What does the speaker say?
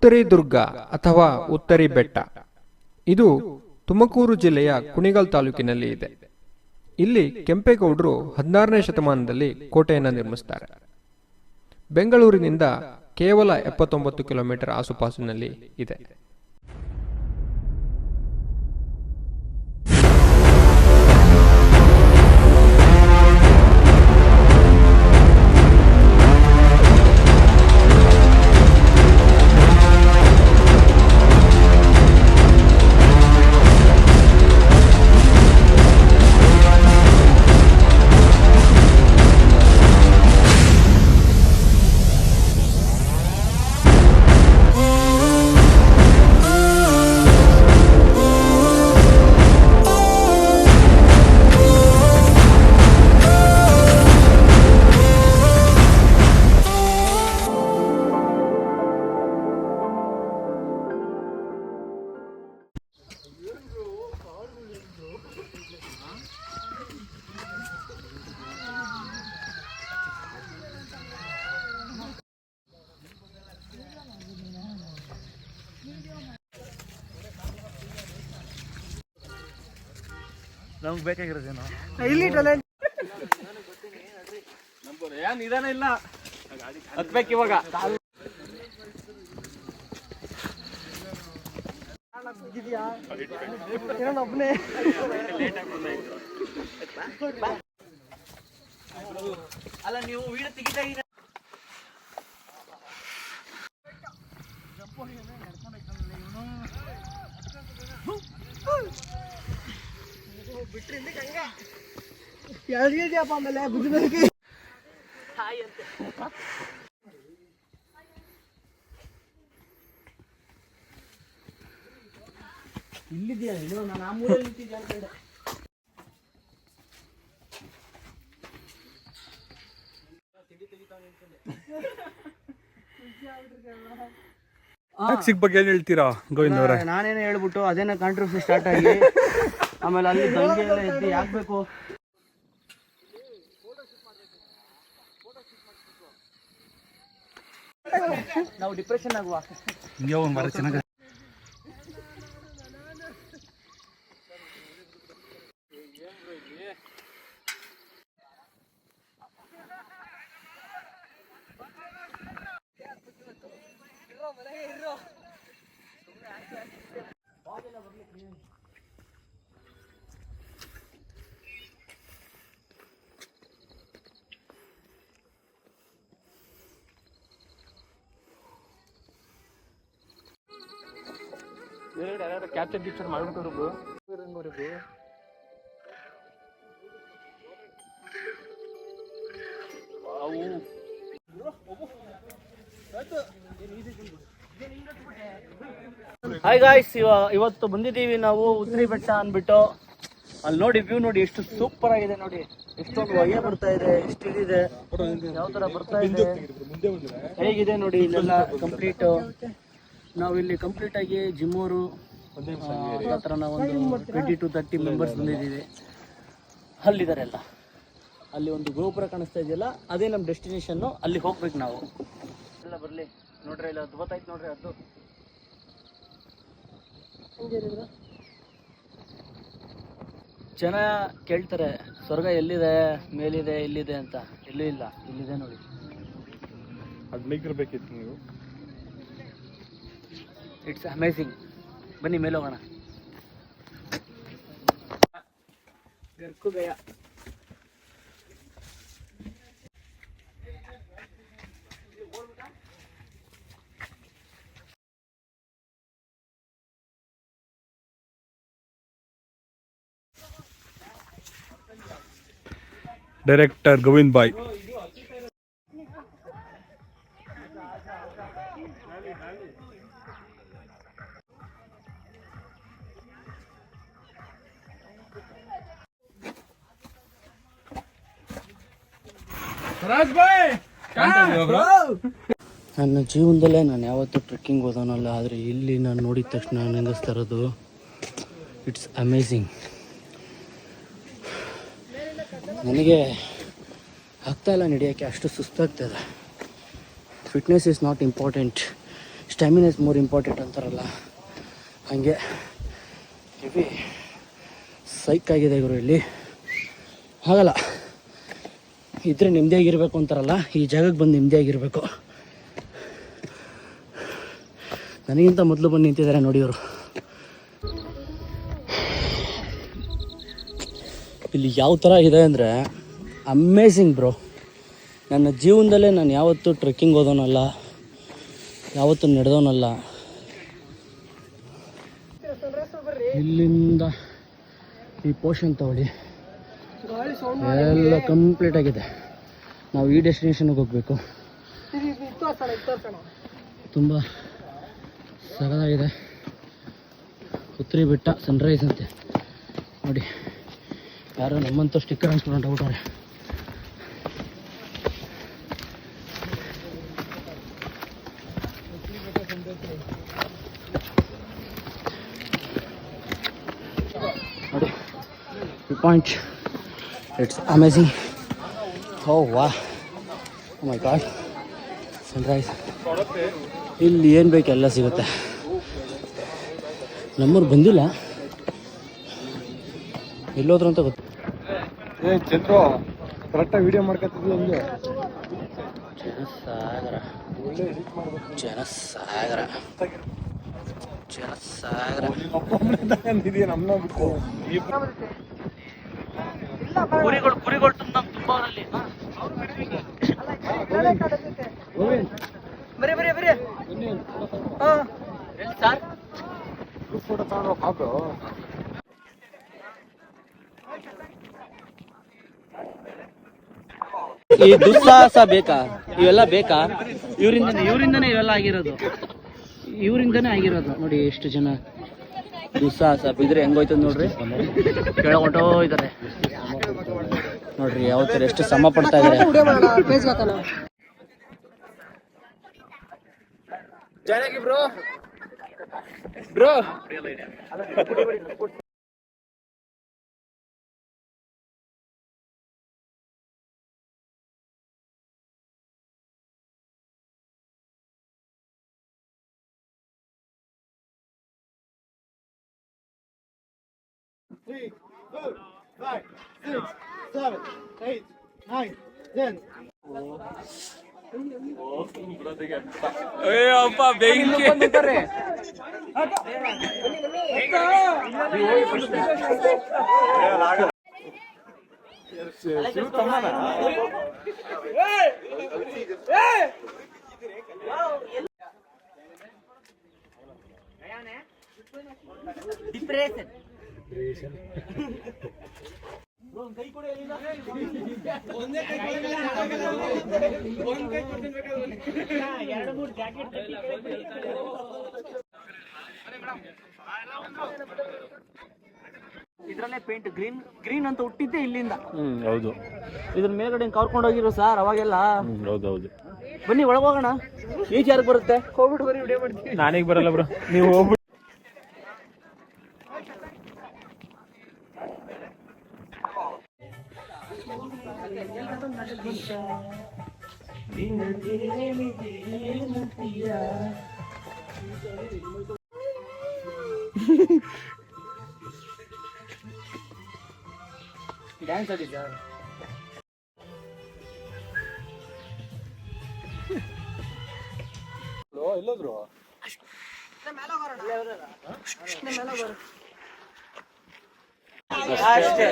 ಉತ್ತರಿ ದುರ್ಗ ಅಥವಾ ಉತ್ತರಿ ಬೆಟ್ಟ ಇದು ತುಮಕೂರು ಜಿಲ್ಲೆಯ ಕುಣಿಗಲ್ ತಾಲೂಕಿನಲ್ಲಿ ಇದೆ. ಇಲ್ಲಿ ಕೆಂಪೇಗೌಡರು 16ನೇ ಶತಮಾನದಲ್ಲಿ ಕೋಟೆಯನ್ನು ನಿರ್ಮಿಸುತ್ತಾರೆ. ಬೆಂಗಳೂರಿನಿಂದ ಕೇವಲ 79 ಕಿಲೋಮೀಟರ್ ಆಸುಪಾಸಿನಲ್ಲಿ ಇದೆ. ನಮ್ಗೆ ಬೇಕಾಗಿರೋದೇನು ಇಲ್ಲಿ ನಿಧಾನ ಇಲ್ಲ ಹತ್ಬೇಕು ಇವಾಗ. ಒಬ್ಬನೇ ಅಲ್ಲ ನೀವು ವೀಡಿಯೋ ತೆಗಿತಾ ಎಳ್ದಿದ್ಯಪ್ಪ ಆಮೇಲೆ ಬುದ್ಧಿಬೇಕು ಇಲ್ಲಿದ್ಯಾ ನೀನು? ನಾನು ಆ ಮೂಲೆಯಲ್ಲಿ ನಿಂತಿದ್ದೆ ಅಂತ ಬಗ್ಗೆ ಏನ್ ಹೇಳ್ತೀರಾ ಗೋವಿಂದ್ ಅವರೇ? ನಾನೇನು ಹೇಳ್ಬಿಟ್ಟು ಅದೇನೋ ಕಾಂಟ್ರವರ್ಸಿ ಸ್ಟಾರ್ಟ್ ಆಗಿ ಆಮೇಲೆ ಅಲ್ಲಿ ದಂಗೆ ಎಲ್ಲ ಎದ್ದು ಯಾಕಬೇಕು ನಾವು ಡಿಪ್ರೆಷನ್ ಆಗುವ ಹಿಂಗೆ ಒಂದು ಬಾರಿ ಚೆನ್ನಾಗಿ ಕ್ಯಾಪ್ಚರ್ ಗಿಪ್ಚರ್ ಮಾಡ್ಬಿಟ್ಟು ಹಾಯ್ ಗಾಯ್ಸ್, ಇವತ್ತು ಬಂದಿದ್ದೀವಿ ನಾವು ಉತ್ತರಿ ಬೆಟ್ಟ ಅಂದ್ಬಿಟ್ಟು. ಅಲ್ಲಿ ನೋಡಿ ವ್ಯೂ ನೋಡಿ ಎಷ್ಟು ಸೂಪರ್ ಆಗಿದೆ ನೋಡಿ. ಎಷ್ಟೊಂದು ಹೊಗೆ ಬರ್ತಾ ಇದೆ, ಎಷ್ಟು ಇದಿದೆ, ಯಾವ ತರ ಬರ್ತಾ ಇದೆ, ಹೇಗಿದೆ ನೋಡಿ. ಇಲ್ಲೆಲ್ಲ ಕಂಪ್ಲೀಟ್ ನಾವು ಇಲ್ಲಿ ಕಂಪ್ಲೀಟ್ ಆಗಿ ಜಿಮ್ಮೋರು ಹತ್ರ ನಾವೊಂದು 20 to 30 ಮೆಂಬರ್ಸ್ ಬಂದಿದ್ದೀವಿ. ಅಲ್ಲಿದ್ದಾರೆ ಎಲ್ಲ. ಅಲ್ಲಿ ಒಂದು ಗೋಪುರ ಕಾಣಿಸ್ತಾ ಇದೆಯಲ್ಲ, ಅದೇ ನಮ್ಮ ಡೆಸ್ಟಿನೇಷನ್ನು. ಅಲ್ಲಿ ಹೋಗ್ಬೇಕು ನಾವು. ಎಲ್ಲ ಬರಲಿ ನೋಡ್ರಿ, ಇಲ್ಲ ಅದು ಗೊತ್ತಾಯ್ತು ನೋಡ್ರಿ. ಅದು ಜನ ಕೇಳ್ತಾರೆ ಸ್ವರ್ಗ ಎಲ್ಲಿದೆ, ಮೇಲಿದೆ, ಇಲ್ಲಿದೆ ಅಂತ. ಎಲ್ಲೂ ಇಲ್ಲ, ಇಲ್ಲಿದೆ ನೋಡಿ. ಬೇಕಿತ್ತು ನೀವು. It's amazing. ಬನ್ನಿ ಮೇಲೆ ಹೋಗೋಣ. ಗಯಾ ಡೈರೆಕ್ಟರ್ ಗೋವಿಂದ್ ಬಾಯ್. ನನ್ನ ಜೀವನದಲ್ಲೇ ನಾನು ಯಾವತ್ತೂ ಟ್ರೆಕ್ಕಿಂಗ್ ಹೋದವನಲ್ಲ, ಆದರೆ ಇಲ್ಲಿ ನಾನು ನೋಡಿದ ತಕ್ಷಣ ನಾನು ಹೆಂಗಿಸ್ತಾ ಇರೋದು, ಇಟ್ಸ್ ಅಮೇಝಿಂಗ್. ನನಗೆ ಆಗ್ತಾಯಿಲ್ಲ ನಡೆಯೋಕ್ಕೆ, ಅಷ್ಟು ಸುಸ್ತಾಗ್ತದೆ. Fitness is not important, stamina is more important ಅಂತಾರಲ್ಲ ಹಾಗೆ ಹೆವಿ ಸೈಕ್ ಆಗಿದೆ ಗುರು. ಇಲ್ಲಿ ಆಗಲ್ಲ, ಇದ್ರೆ ನೆಮ್ಮದಿಯಾಗಿರ್ಬೇಕು ಅಂತಾರಲ್ಲ, ಈ ಜಾಗಕ್ಕೆ ಬಂದು ನೆಮ್ಮದಿಯಾಗಿರ್ಬೇಕು. ನನಗಿಂತ ಮೊದಲು ಬಂದು ನಿಂತಿದ್ದಾರೆ ನೋಡಿ ಇವರು. ಇಲ್ಲಿ ಯಾವ ಥರ ಇದೆ ಅಂದರೆ ಅಮೇಝಿಂಗ್ ಬ್ರೋ. ನನ್ನ ಜೀವನದಲ್ಲೇ ನಾನು ಯಾವತ್ತೂ ಟ್ರೆಕ್ಕಿಂಗ್ ಹೋದವನಲ್ಲ, ಯಾವತ್ತೂ ನಡೆದವನಲ್ಲ. ಇಲ್ಲಿಂದ ಈ ಪೋರ್ಷನ್ ತಗೊಳ್ಳಿ, ಎಲ್ಲ ಕಂಪ್ಲೀಟ್ ಆಗಿದೆ. ನಾವು ಈ ಡೆಸ್ಟಿನೇಷನ್ಗೆ ಹೋಗಬೇಕು. ತುಂಬ ಸಗದಾಗಿದೆ. ಉತ್ತರಿ ಬೆಟ್ಟ ಸನ್ರೈಸ್ ಅಂತೆ ನೋಡಿ. ಯಾರೋ ನಮ್ಮಂತೂ ಸ್ಟಿಕ್ಕರ್ ಅಂಚ್ಕೊಂಡು ಹೊಂಟೋಗ್ಬಿಟ್ಟವ್ರೆ. ನೋಡಿ ಪಾಯಿಂಟ್, ಇಟ್ಸ್ ಅಮೇಝಿಂಗ್. ಓ ವಾ, ಓ ಮೈ ಗಾಡ್, ಸನ್ರೈಸ್. ಇಲ್ಲಿ ಏನು ಬೇಕು ಎಲ್ಲ ಸಿಗುತ್ತೆ. ನಮ್ಮೂರು ಬಂದಿಲ್ಲ, ಎಲ್ಲೋದ್ರು ಅಂತ ಗೊತ್ತು. ಚಂದ್ರು ಕರೆಕ್ಟಾಗಿ ವಿಡಿಯೋ ಮಾಡ್ಕೊತಿದ್ವಿ. ಹಂಗೆ ಜನಸಾಗರ ಜನಸಾಗರ ಜನಸಾಗರ. ಕುರಿಗಳು ತುಂಬ ಅವರಲ್ಲಿ. ಈ ದುಸ್ಸಾಹಸ ಬೇಕಾ? ಇವೆಲ್ಲ ಬೇಕಾ? ಇವರಿಂದನೇ ಇವೆಲ್ಲ ಆಗಿರೋದು. ನೋಡಿ ಎಷ್ಟು ಜನ ದುಸ್ಸಾಹಸ. ಬಿದ್ರೆ ಹೆಂಗೋಯ್ತದ ನೋಡ್ರಿ, ಕೆಳಗೊಟ್ಟೋ ಇದ್ದಾರೆ ನೋಡ್ರಿ. ಯಾವ ಥರ ಎಷ್ಟು ಶ್ರಮ ಪಡ್ತಾ ಇದ್ದಾರೆ. ಬ್ರೋ ಅಪ್ಪ ಬೆಂಕಿ. ಇದ್ರಲ್ಲೇ ಪೇಂಟ್ ಗ್ರೀನ್ ಅಂತ ಹುಟ್ಟಿದ್ದೆ ಇಲ್ಲಿಂದ. ಹೌದು, ಇದ್ರ ಮೇಲ್ಗಡೆ ಕರ್ಕೊಂಡು ಹೋಗಿರೋ ಸರ್ ಅವಾಗೆಲ್ಲ. ಹೌದೌದು. ಬನ್ನಿ ಒಳಗೋಗೋಣ. ಈಚೆ ಯಾರಿಗೆ ಬರುತ್ತೆ? ಹೋಗ್ಬಿಟ್ಟು ಬರೀ ವಿಡಿಯೋ ಮಾಡ್ತೀವಿ. ನಾನೀಗ ಬರಲ್ಲ ಬ್ರೋ, ನೀವು ಹೋಗ್ಬಿಟ್ಟು. ಡ್ಯಾನ್ಸ್ ಆಡಿದ್ದ ಎಲ್ಲೋದ್ರು? ಅಷ್ಟೇ.